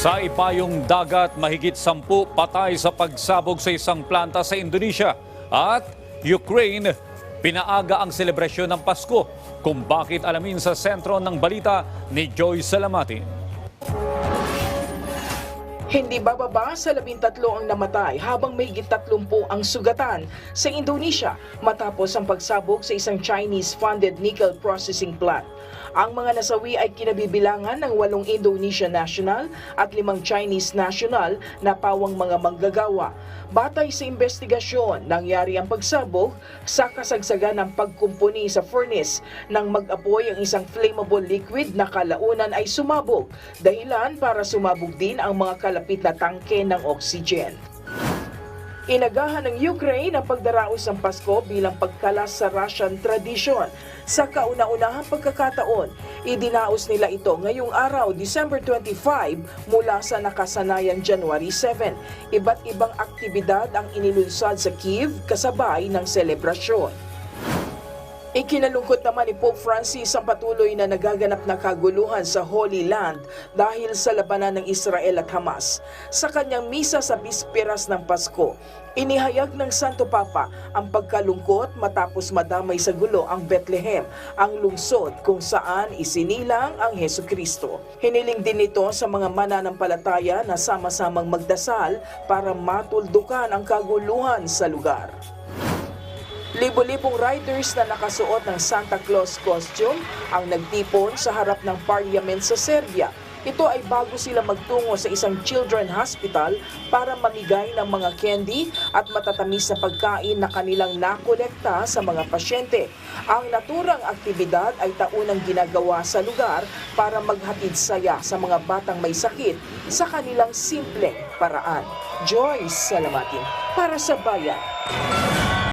Sa ipayong dagat, mahigit 10 patay sa pagsabog sa isang planta sa Indonesia. At Ukraine, pinaaga ang selebrasyon ng Pasko. Kung bakit alamin sa sentro ng balita ni Joy Salamatin. Hindi bababa sa 13 ang namatay habang mahigit 30 ang sugatan sa Indonesia matapos ang pagsabog sa isang Chinese-funded nickel processing plant. Ang mga nasawi ay kinabibilangan ng 8 Indonesian national at 5 Chinese national na pawang mga manggagawa. Batay sa investigasyon, nangyari ang pagsabog sa kasagsagan ng pagkumpuni sa furnace nang mag-apoy ang isang flammable liquid na kalaunan ay sumabog, dahilan para sumabog din ang mga kalapit na tangke ng oxygen. Inagahan ng Ukraine ang pagdaraos ng Pasko bilang pagkalas sa Russian tradition. Sa kauna-unahang pagkakataon, idinaos nila ito ngayong araw, December 25, mula sa nakasanayang January 7. Iba't ibang aktibidad ang inilunsad sa Kyiv kasabay ng selebrasyon. Ikinalungkot naman ni Pope Francis ang patuloy na nagaganap na kaguluhan sa Holy Land dahil sa labanan ng Israel at Hamas. Sa kanyang misa sa bisperas ng Pasko, inihayag ng Santo Papa ang pagkalungkot matapos madamay sa gulo ang Bethlehem, ang lungsod kung saan isinilang ang Hesukristo. Hiniling din ito sa mga mananampalataya na sama-samang magdasal para matuldukan ang kaguluhan sa lugar. Libo-libong riders na nakasuot ng Santa Claus costume ang nagtipon sa harap ng parliament sa Serbia. Ito ay bago sila magtungo sa isang children hospital para mamigay ng mga candy at matatamis na pagkain na kanilang nakolekta sa mga pasyente. Ang naturang aktibidad ay taunang ginagawa sa lugar para maghatid saya sa mga batang may sakit sa kanilang simpleng paraan. Joy Salamatin para sa Bayan.